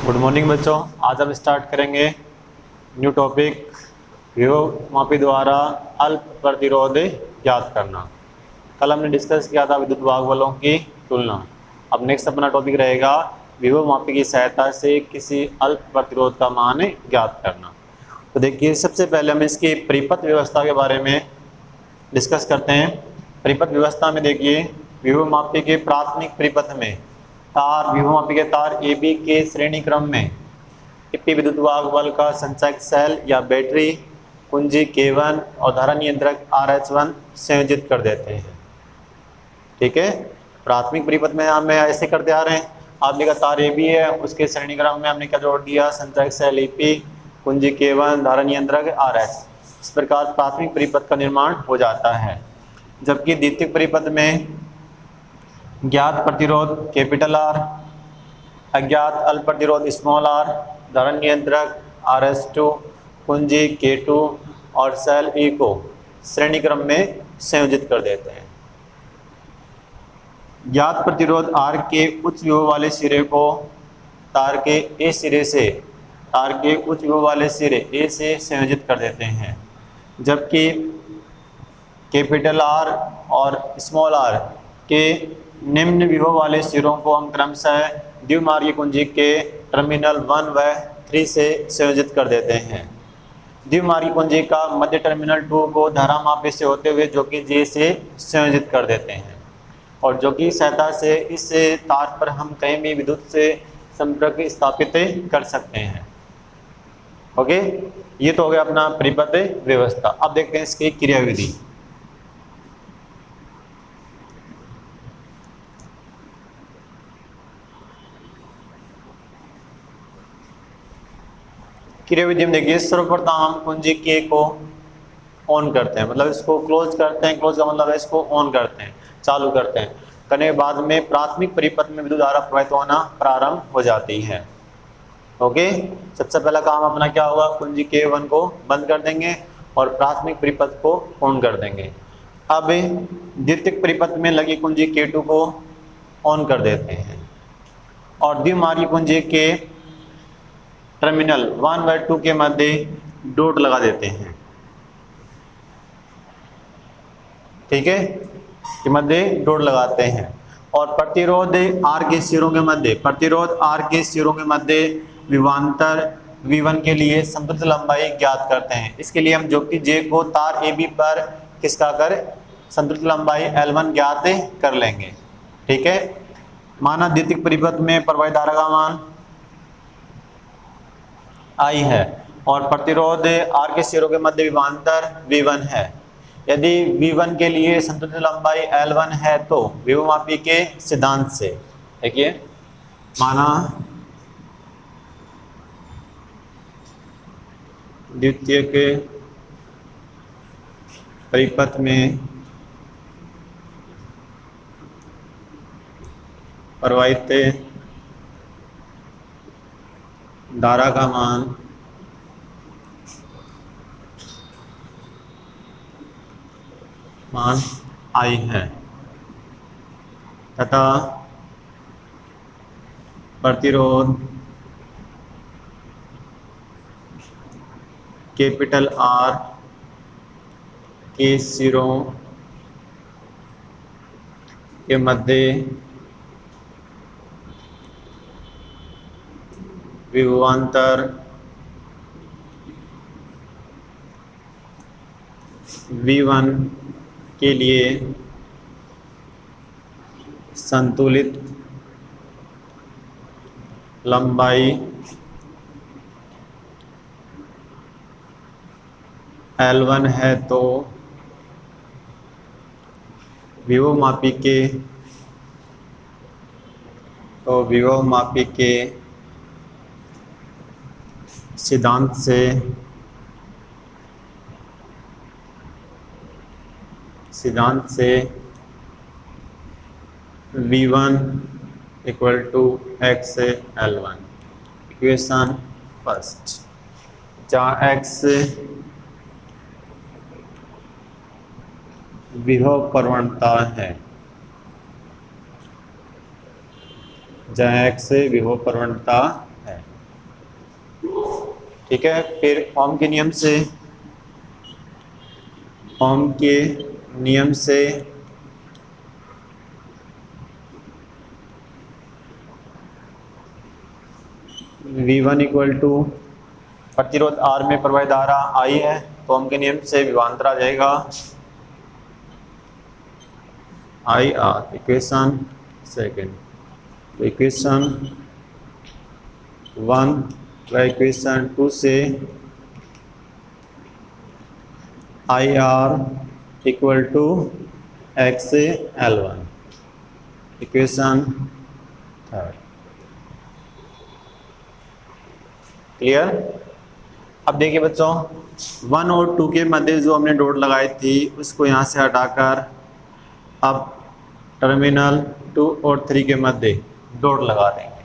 Good morning बच्चों। आज हम स्टार्ट करेंगे न्यू टॉपिक विभवमापी द्वारा अल्प प्रतिरोध ज्ञात करना। कल हमने डिस्कस किया था विद्युत वाहक बलों की तुलना। अब नेक्स्ट अपना टॉपिक रहेगा विभवमापी की सहायता से किसी अल्प प्रतिरोध का मान ज्ञात करना। तो देखिए, सबसे पहले हम इसकी परिपथ व्यवस्था के बारे में डिस्कस करते हैं। परिपथ व्यवस्था में देखिए, विभवमापी के प्राथमिक परिपथ में तार विभवमापी के तार ए बी के श्रेणी क्रम में टिप्पी विद्युत वाहक बल का संचायक सेल या बैटरी कुंजी K1 और धारा नियंत्रक RH1 संयोजित कर देते हैं। ठीक है, प्राथमिक परिपथ में हम ऐसे करते आ रहे हैं। आपने का तार ए बी है, उसके श्रेणी क्रम में हमने क्या जोड़ दिया, संचायक सेल EP, कुंजी K1, धारा नियंत्रक RH। इस प्रकार प्राथमिक परिपथ का निर्माण हो जाता है। जबकि द्वितीयक परिपथ में ज्ञात प्रतिरोध कैपिटल R, अज्ञात अल्प प्रतिरोध स्मॉल r, धारा नियंत्रक RH2, कुंजी K2 और सेल E को श्रेणी क्रम में संयोजित कर देते हैं। ज्ञात प्रतिरोध R के उच्च विभव वाले सिरे को तार के A सिरे से संयोजित कर देते हैं। जबकि कैपिटल R और स्मॉल r के निम्न विभव वाले सिरों को हम क्रमशः द्विमार्गी कुंजी के टर्मिनल 1 व 3 से संयोजित कर देते हैं। द्विमार्गी कुंजी का मध्य टर्मिनल 2 को धारामापी से होते हुए जो कि J से संयोजित कर देते हैं, और जो कि सहायता से इस तार पर हम कहीं भी विद्युत से संपर्क स्थापित कर सकते हैं। ओके, ये तो हो गया अपना परिपथ व्यवस्था। अब देखते हैं इसकी क्रियाविधि। क्रियाविधि में देखिए, सर्वप्रथम हम कुंजी K को ऑन करते हैं, मतलब इसको क्लोज करते हैं। क्लोज का मतलब है इसको ऑन करते हैं, चालू करते हैं। करने के बाद में प्राथमिक परिपथ में विद्युत धारा प्रवाहित होना प्रारंभ हो जाती है। ओके, सबसे पहला काम अपना क्या होगा, कुंजी K1 को बंद कर देंगे और प्राथमिक परिपथ को ऑन कर देंगे। अब द्वितीयक परिपथ में लगी कुंजी K2 को ऑन कर देते हैं और द्विमार्गी कुंजी के टर्मिनल 1 व 2 के मध्य डॉट लगा देते हैं। ठीक है, के मध्य डॉट लगाते हैं और प्रतिरोध R के सिरों के मध्य विभवांतर V1 के लिए समतुल्य लंबाई ज्ञात करते हैं। इसके लिए हम जो कि J को तार AB पर किसका कर समतुल्य लंबाई L1 ज्ञात कर लेंगे। ठीक है, माना द्वितीयक परिपथ में प्रवाहित धारा का मान I है और प्रतिरोध R के सिरों के मध्य विभवांतर V1 है। यदि V1 के लिए समतुल्य लंबाई L1 है तो विभवमापी के सिद्धांत से देखिए, माना द्वितीयक परिपथ में प्रवाहित धारा का मान I है तथा प्रतिरोध कैपिटल R के सिरों के मध्य विभवांतर V1 के लिए संतुलित लंबाई L1 है तो विभवमापी के सिद्धांत से V1 equal to x L1। Equation first, जहाँ x विभव प्रवणता है, जहाँ x विभव प्रवणता है। ठीक है। फिर ओम के नियम से V1 इक्वल टू प्रतिरोध R में प्रवाहित धारा I है, तो ओम के नियम से विभवांतर आ जाएगा IR। इक्वेशन सेकेंड, तो इक्वेशन 1 व इक्वेशन 2 से IR equal to XL1। Equation third, clear. अब देखिए बच्चों, 1 और 2 के मध्य जो हमने डॉट लगाई थी उसको यहाँ से हटाकर अब टर्मिनल 2 और 3 के मध्य डॉट लगा देंगे,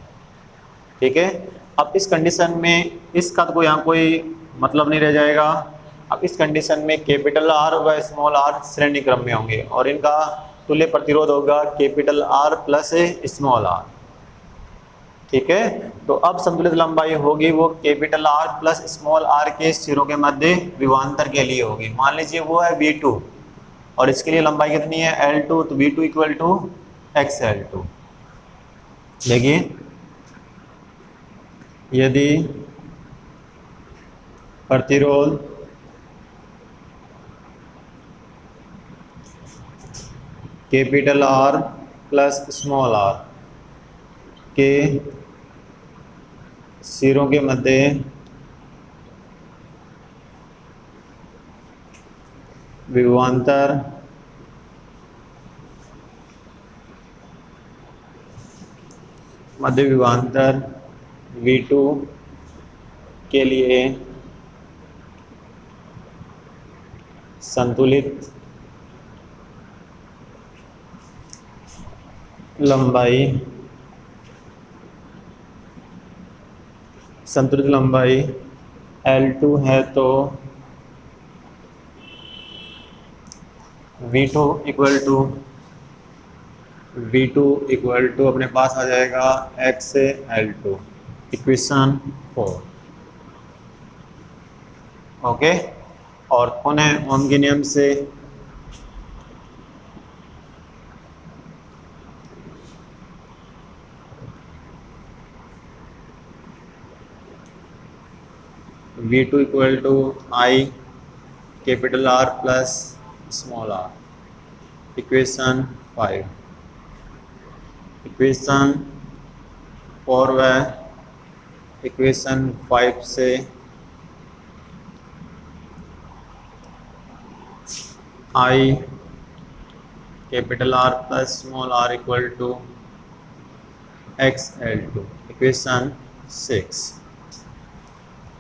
ठीक है। अब इस कंडीशन में इसका तो यहाँ कोई मतलब नहीं रह जाएगा। अब इस कंडीशन में कैपिटल R व स्मॉल r श्रेणी क्रम में होंगे और इनका तुल्य प्रतिरोध होगा capital R plus small r, ठीक है। तो अब संतुलित लंबाई होगी वो capital R plus small r के सिरों के मध्य विभवांतर के लिए होगी। मान लीजिए वो है V2 और इसके लिए लंबाई कितनी है L2, तो V2 इक्वल टू XL2। देखिए, यदि प्रतिरोध capital R plus small r के सिरों के मध्य विभवांतर V2 के लिए संतुलित लंबाई L2 है, तो V2 इक्वल टू अपने पास आ जाएगा XL2। Equation 4, okay. और पुनः ओम के नियम से V2 equal to I capital R plus small r। Equation 5, equation 4 व इक्वेशन 5 से I capital R plus small r equal to XL2। Equation 6,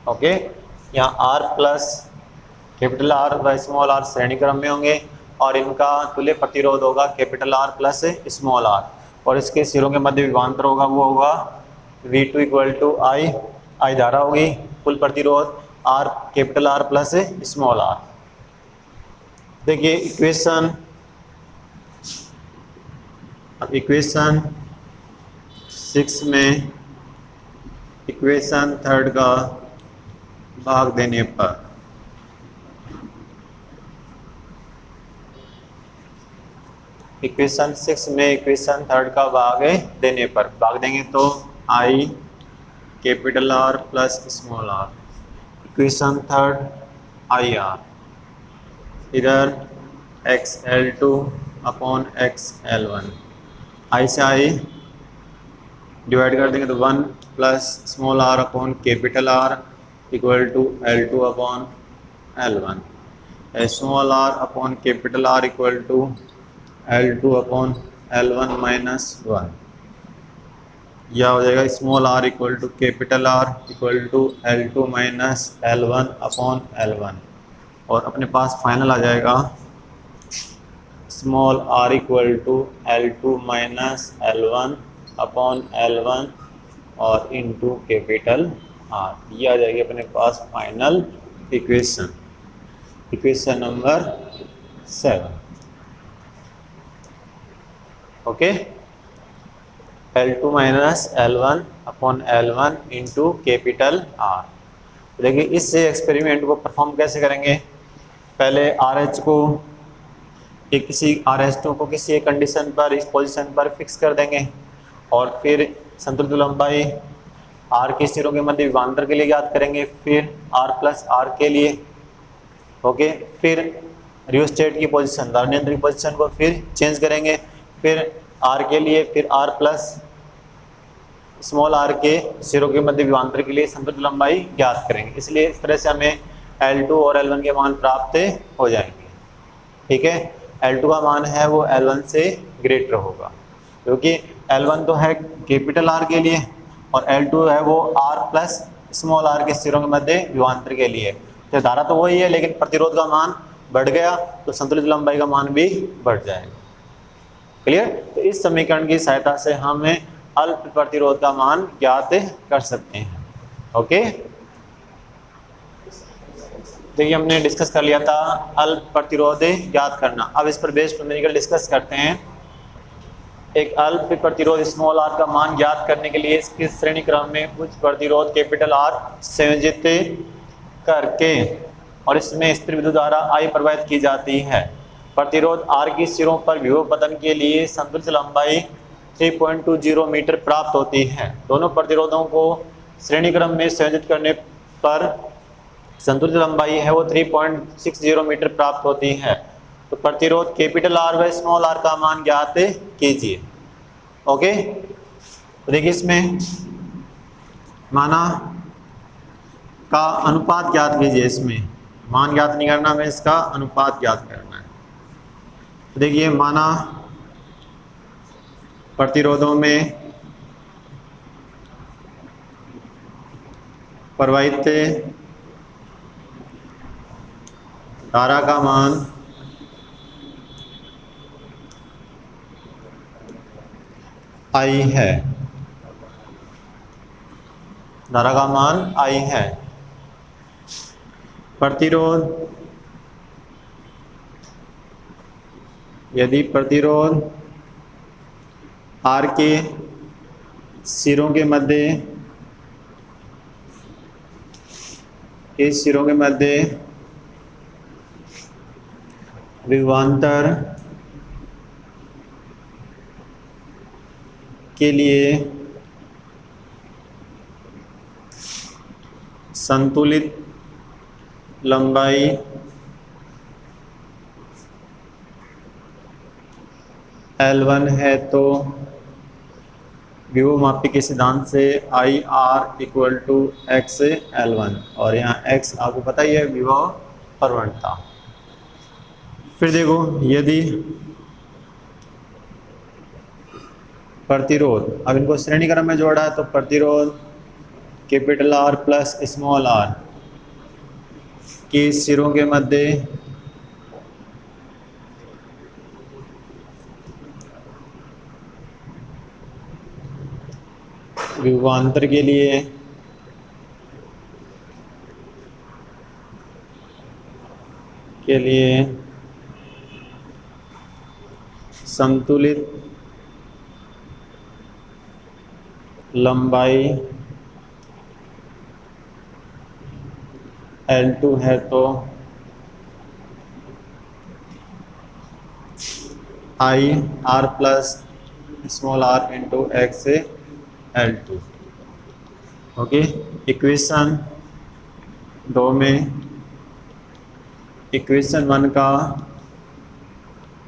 okay. यहाँ R प्लस कैपिटल R व small r श्रेणी क्रम में होंगे और इनका तुल्य प्रतिरोध होगा capital R plus small r, और इसके सिरों के मध्य विभवांतर होगा वो होगा V2 इक्वल टू I धारा होगी, कुल प्रतिरोध R capital R plus small r। देखिए इक्वेशन 6 में इक्वेशन 3 का भाग देने पर इक्वेशन 6 में इक्वेशन 3 का भाग देंगे तो I capital R plus small r। Equation 3 IR, इधर XL2 अपॉन XL1। I से I डिवाइड कर देंगे तो 1 plus small r upon capital R equal to L2 upon L1। Small r upon capital R equal to L2 upon L1 minus 1। यह हो जाएगा small r equal to capital R equal to L2 minus L1 upon L1, और अपने पास final आ जाएगा small r equal to L2 minus L1 upon L1 और into capital R। ये आ जाएगी अपने पास final equation number 7, okay. L2 minus L1 upon L1 into capital R। देखिए इस एक्सपेरिमेंट को परफॉर्म कैसे करेंगे। पहले RH को किसी RH2 को किसी एक कंडीशन पर, इस पोजीशन पर फिक्स कर देंगे और फिर संतुलित लंबाई R के सिरों के मध्य विभवांतर के लिए ज्ञात करेंगे, फिर R प्लस R के लिए। ओके, फिर रियोस्टेट की पोजीशन, धारण यंत्र की पोजीशन को फिर चेंज करेंगे, फिर R के लिए, फिर R प्लस स्मॉल r के सिरों के मध्य विभवांतर के लिए संतुलित लंबाई ज्ञात करेंगे। इसलिए इस तरह से हमें L2 और L1 के मान प्राप्त हो जाएंगे। ठीक है, L2 का मान है वो L1 से ग्रेटर होगा, क्योंकि L1 तो है कैपिटल R के लिए और L2 है वो R प्लस स्मॉल r के सिरों के मध्य विभवांतर के लिए। तो धारा तो वही है, लेकिन प्रतिरोध का मान बढ़ गया तो संतुलित लंबाई का मान भी बढ़ जाएगा। क्लियर। तो इस समीकरण की सहायता से हमें अल्प प्रतिरोध का मान ज्ञात कर सकते हैं। ओके, देखिए हमने डिस्कस कर लिया था अल्प प्रतिरोध ज्ञात करना। अब इस पर बेस्ड न्यूमेरिकल डिस्कस करते हैं। एक अल्प प्रतिरोध स्मॉल r का मान ज्ञात करने के लिए इसके श्रेणी क्रम में उच्च प्रतिरोध कैपिटल R संयोजित करके और इसमें स्थिर विद्युत धारा I प्रवाहित की जाती है। प्रतिरोध R की सिरों पर विभव पतन के लिए संतुलित लंबाई 3.20 मीटर प्राप्त होती है। दोनों प्रतिरोधों को श्रेणी क्रम में संयोजित करने पर संतुलित लंबाई है वो 3.60 मीटर प्राप्त होती है। तो प्रतिरोध कैपिटल R व स्मॉल r का मान ज्ञात कीजिए। ओके, तो देखिए इसमें माना का अनुपात ज्ञात कीजिए। इसमें मान ज्ञात नहीं करना, हमें इसका अनुपात ज्ञात करना है। तो देखिए माना प्रतिरोधों में प्रवाहित धारा का मान I है, धारा का मान I है। प्रतिरोध, यदि प्रतिरोध R के सिरों के मध्य, इस सिरों के मध्य विभवांतर के लिए संतुलित लंबाई L1 है, तो विभव मापी के सिद्धांत से IR equal to x L1, और यहाँ x आपको पता ही है विभव प्रवणता। फिर देखो यदि प्रतिरोध, अब इनको श्रेणी क्रम में जोड़ा है, तो प्रतिरोध capital R plus small r के सिरों के मध्य विभवांतर के लिए संतुलित लंबाई L2 है, तो IR plus small r into x L2। Okay, equation 2 में इक्वेशन 1 का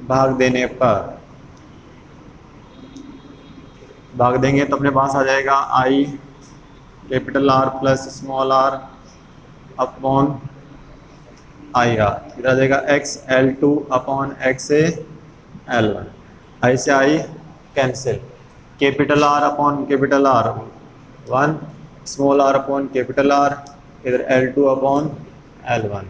भाग देने पर भाग देंगे तो अपने पास आ जाएगा I capital R plus small r upon IR, इधर आ जाएगा x L2 upon x L1। I से I cancel, capital R upon capital R 1, small r upon capital R, इधर L2 upon L1।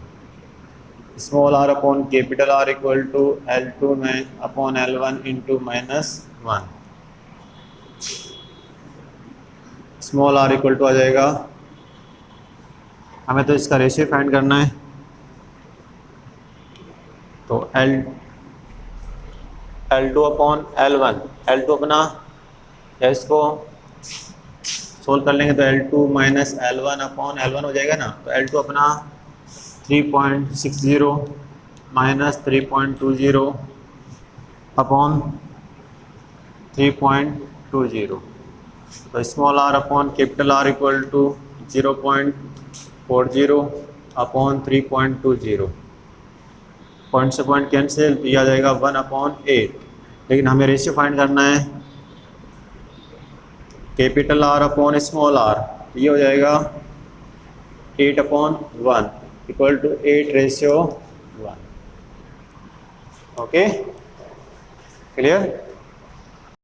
Small r upon capital R equal to L2 में upon L1 into -1। Small r equal to आ जाएगा, हमें तो इसका ratio find करना है, तो L2 अपॉन L1, L2 अपना या इसको सोल्व कर लेंगे तो L2 minus L1 upon L1 हो जाएगा ना, तो L2 अपना 3.60 माइनस 3.20 अपॉन 3.20, तो small r upon capital R equal to 0.40 upon 3.20, point से पॉइंट कैंसिल, तो यह आ जाएगा 1/8। लेकिन हमें रेशियो फाइंड करना है capital R upon small r, तो ये हो जाएगा 8/1 इक्वल टू 8:1। Okay, clear.